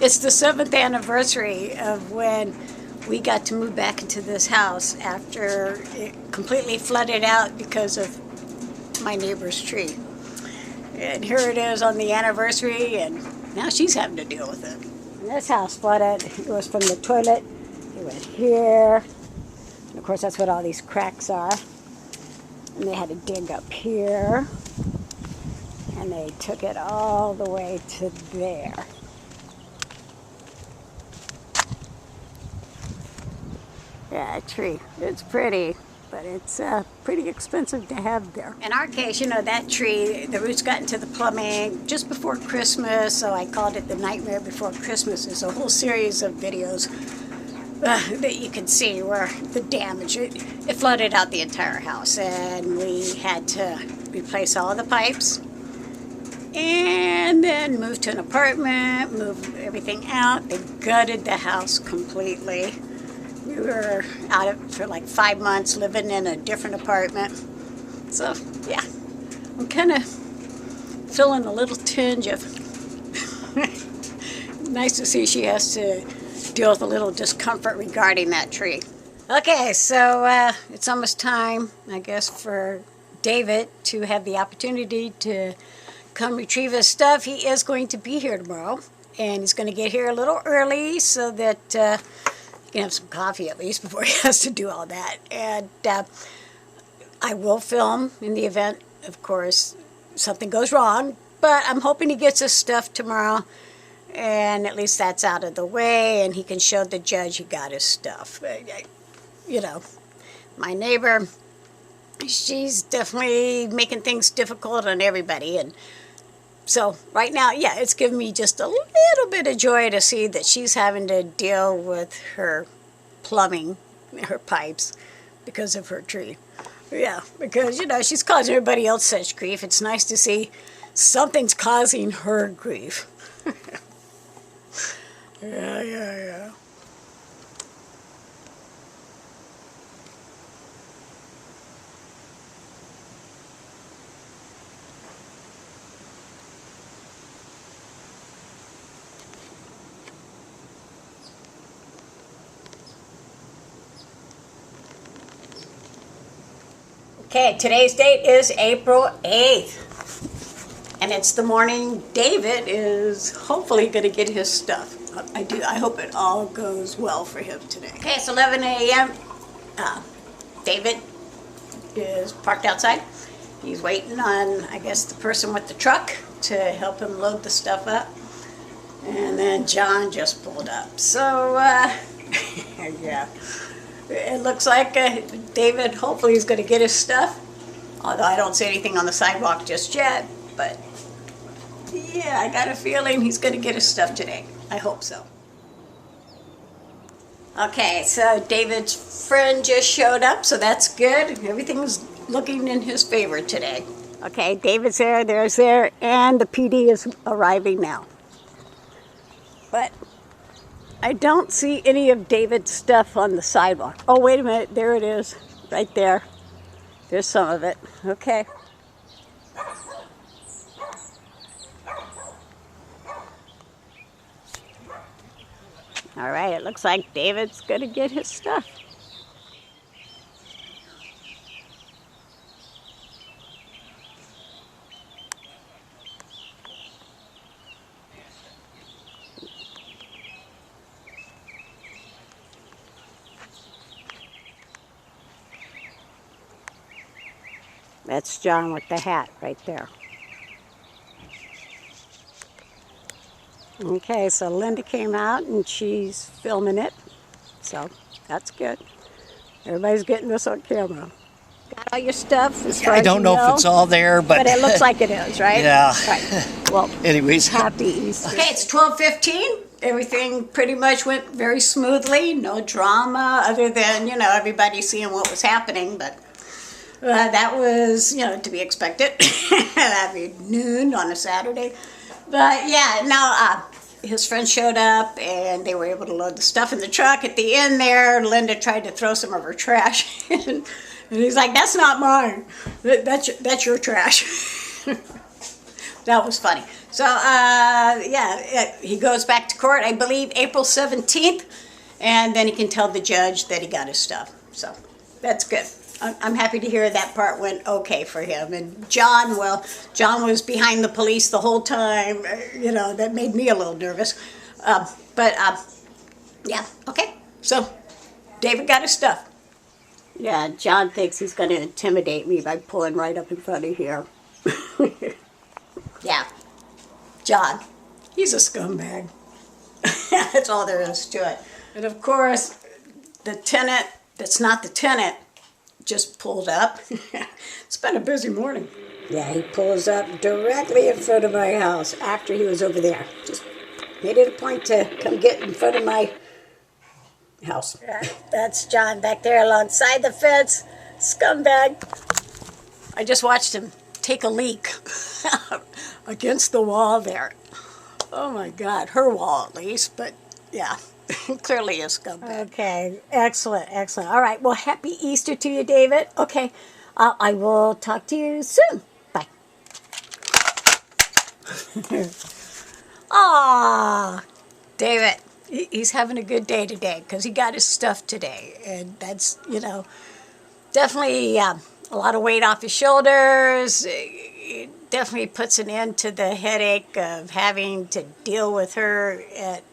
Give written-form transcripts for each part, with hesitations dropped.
It's the 7th anniversary of when we got to move back into this house after it completely flooded out because of my neighbor's tree. And here it is on the anniversary, and now she's having to deal with it. And this house flooded. It was from the toilet. It went here. And of course, that's what all these cracks are. And they had to dig up here. And they took it all the way to there. Yeah, a tree. It's pretty, but it's pretty expensive to have there. In our case, you know, that tree, the roots got into the plumbing just before Christmas, so I called it the Nightmare Before Christmas. There's a whole series of videos that you can see where the damage, it flooded out the entire house, and we had to replace all the pipes and then move to an apartment, move everything out. They gutted the house completely. We were out of for like 5 months living in a different apartment. So, yeah, I'm kind of feeling a little tinge of nice to see she has to deal with a little discomfort regarding that tree. Okay, so it's almost time, I guess, for David to have the opportunity to come retrieve his stuff. He is going to be here tomorrow, and he's going to get here a little early so that he can have some coffee at least before he has to do all that. And I will film in the event, of course, something goes wrong, but I'm hoping he gets his stuff tomorrow, and at least that's out of the way, and he can show the judge he got his stuff. You know, my neighbor, she's definitely making things difficult on everybody, and so right now, yeah, it's given me just a little bit of joy to see that she's having to deal with her plumbing, her pipes, because of her tree. Yeah, because, you know, she's causing everybody else such grief. It's nice to see something's causing her grief. Yeah. Okay, today's date is April 8th, and it's the morning David is hopefully going to get his stuff. I hope it all goes well for him today. Okay, it's 11 a.m. David is parked outside. He's waiting on, I guess, the person with the truck to help him load the stuff up. And then John just pulled up. So, yeah. It looks like David hopefully is going to get his stuff, although I don't see anything on the sidewalk just yet, but yeah, I got a feeling he's going to get his stuff today. I hope so. Okay, so David's friend just showed up, so that's good. Everything's looking in his favor today. Okay, David's there, there's there, and the PD is arriving now. But I don't see any of David's stuff on the sidewalk. Oh, wait a minute. There it is. Right there. There's some of it. Okay. All right. It looks like David's going to get his stuff. That's John with the hat right there. Okay, so Linda came out and she's filming it. So that's good. Everybody's getting this on camera. Got all your stuff as far as I don't know if it's all there, but it looks like it is, right? Yeah. Right. Well, anyways, happy Easter. Okay, it's 12:15. Everything pretty much went very smoothly. No drama other than, you know, everybody seeing what was happening, but that was, you know, to be expected. That'd be noon on a Saturday. But yeah, now his friends showed up and they were able to load the stuff in the truck. At the end there, Linda tried to throw some of her trash in. And he's like, that's not mine. That's your trash. That was funny. So, yeah, he goes back to court, I believe, April 17th. And then he can tell the judge that he got his stuff. So, that's good. I'm happy to hear that part went okay for him. And John, well, John was behind the police the whole time. You know, that made me a little nervous. Yeah, okay. So, David got his stuff. Yeah, John thinks he's going to intimidate me by pulling right up in front of here. Yeah, John, he's a scumbag. That's all there is to it. And of course, the tenant that's not the tenant just pulled up. It's been a busy morning. Yeah, he pulls up directly in front of my house after he was over there. Just made it a point to come get in front of my house. That's John back there alongside the fence. Scumbag. I just watched him take a leak against the wall there. Oh my God, her wall at least, but yeah, clearly a scumbag. Okay, excellent, excellent. All right, well, happy Easter to you, David. Okay, I will talk to you soon. Bye. Ah, David. He's having a good day today because he got his stuff today. And that's, you know, definitely a lot of weight off his shoulders. It definitely puts an end to the headache of having to deal with her at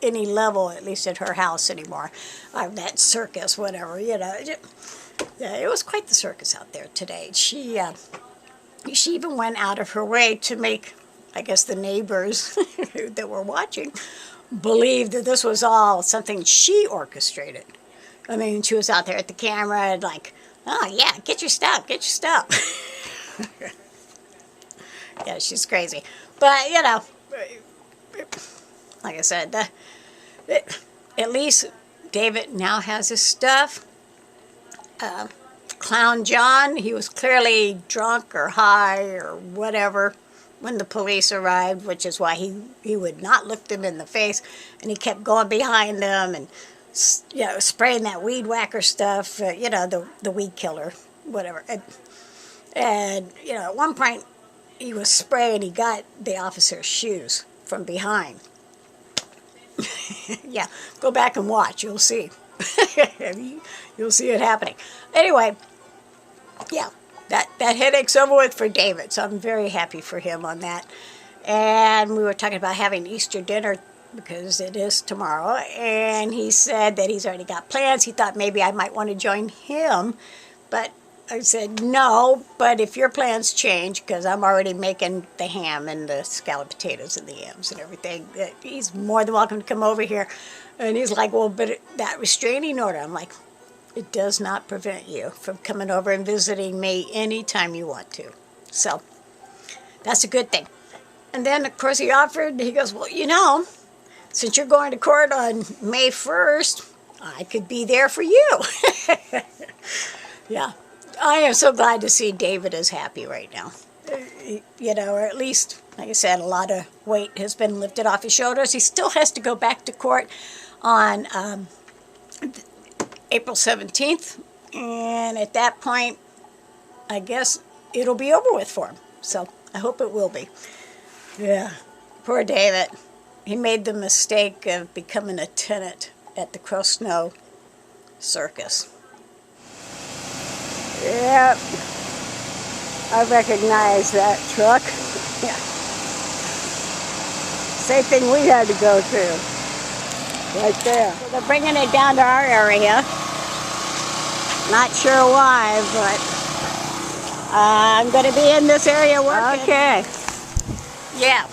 any level, at least at her house anymore. That circus, whatever, you know. Yeah, it was quite the circus out there today. She even went out of her way to make, I guess, the neighbors that were watching believed that this was all something she orchestrated. I mean, she was out there at the camera like, oh yeah, get your stuff, get your stuff. Yeah, she's crazy. But, you know, like I said, at least David now has his stuff. Clown John, he was clearly drunk or high or whatever when the police arrived, which is why he would not look them in the face, and he kept going behind them and, you know, spraying that weed whacker stuff, you know, the weed killer, whatever. And, you know, at one point he was spraying, he got the officer's shoes from behind. Yeah, go back and watch, you'll see. You'll see it happening. Anyway, yeah. That headache's over with for David, so I'm very happy for him on that. And we were talking about having Easter dinner because it is tomorrow, and he said that he's already got plans. He thought maybe I might want to join him, but I said no, but if your plans change, because I'm already making the ham and the scalloped potatoes and the yams and everything, he's more than welcome to come over here. And he's like, well, but that restraining order, I'm like, it does not prevent you from coming over and visiting me anytime you want to. So, that's a good thing. And then, of course, he goes, well, you know, since you're going to court on May 1st, I could be there for you. Yeah. I am so glad to see David is happy right now. You know, or at least, like I said, a lot of weight has been lifted off his shoulders. He still has to go back to court on April 17th, and at that point, I guess it'll be over with for him. So I hope it will be. Yeah, poor David. He made the mistake of becoming a tenant at the Crosnoe Circus. Yep, I recognize that truck. Yeah. Same thing we had to go through. Right there. So they're bringing it down to our area. Not sure why, but I'm going to be in this area working. Okay. Yeah.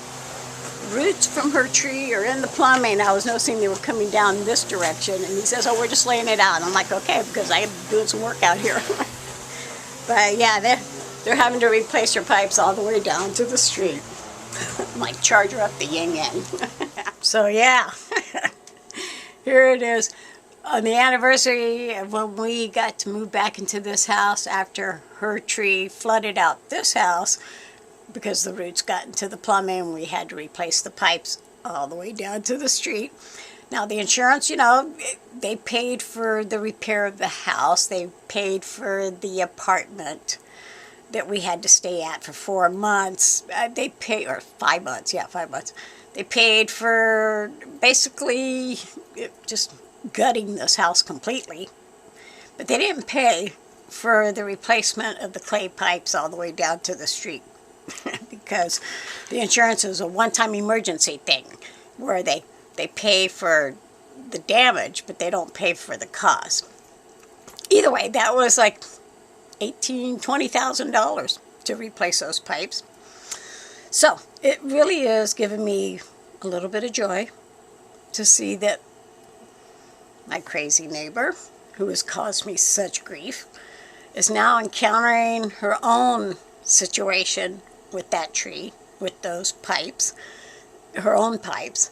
Roots from her tree are in the plumbing. I was noticing they were coming down this direction, and he says, oh, we're just laying it out. And I'm like, okay, because I am doing some work out here. But yeah, they're having to replace her pipes all the way down to the street. I'm like, charge her up the yin-yang. So yeah. Here it is. On the anniversary of when we got to move back into this house after her tree flooded out this house because the roots got into the plumbing, we had to replace the pipes all the way down to the street. Now, the insurance, you know, they paid for the repair of the house. They paid for the apartment that we had to stay at for 4 months. They paid, or 5 months, yeah, 5 months. They paid for basically just gutting this house completely. But they didn't pay for the replacement of the clay pipes all the way down to the street. Because the insurance is a one-time emergency thing where they pay for the damage, but they don't pay for the cause. Either way, that was like $20,000 to replace those pipes. So it really is giving me a little bit of joy to see that my crazy neighbor, who has caused me such grief, is now encountering her own situation with that tree, with those pipes, her own pipes.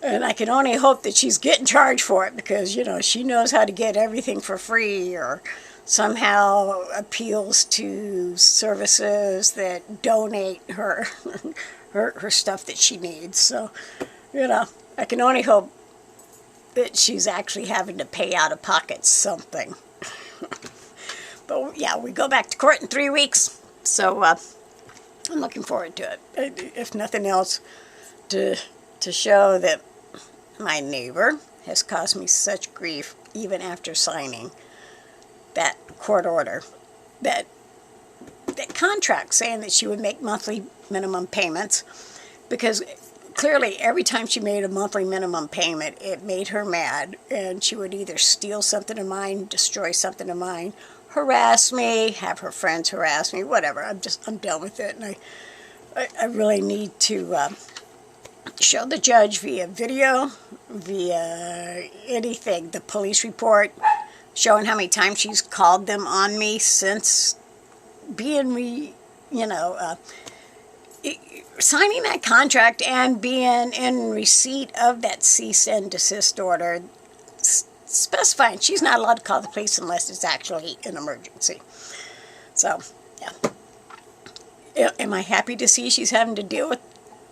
And I can only hope that she's getting charged for it because, you know, she knows how to get everything for free or somehow appeals to services that donate her her stuff that she needs. So, you know, I can only hope that she's actually having to pay out of pocket something. But yeah, we go back to court in 3 weeks. So I'm looking forward to it. If nothing else, to show that my neighbor has caused me such grief even after signing that court order, that contract saying that she would make monthly minimum payments, because clearly every time she made a monthly minimum payment, it made her mad, and she would either steal something of mine, destroy something of mine, harass me, have her friends harass me, whatever. I'm done with it, and I really need to show the judge via video, via anything, the police report, showing how many times she's called them on me since being, signing that contract and being in receipt of that cease and desist order, specifying she's not allowed to call the police unless it's actually an emergency. So, yeah. Am I happy to see she's having to deal with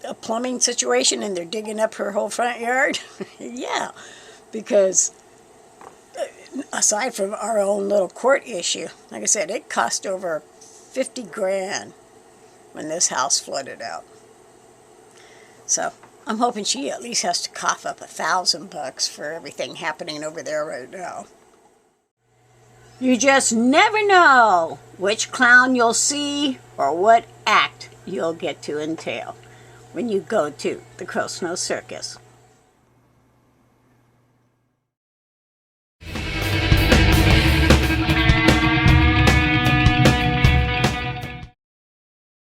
a plumbing situation and they're digging up her whole front yard? Yeah, because aside from our own little court issue, like I said, it cost over 50 grand when this house flooded out. So I'm hoping she at least has to cough up $1,000 for everything happening over there right now. You just never know which clown you'll see or what act you'll get to entail when you go to the Crosnoe Circus.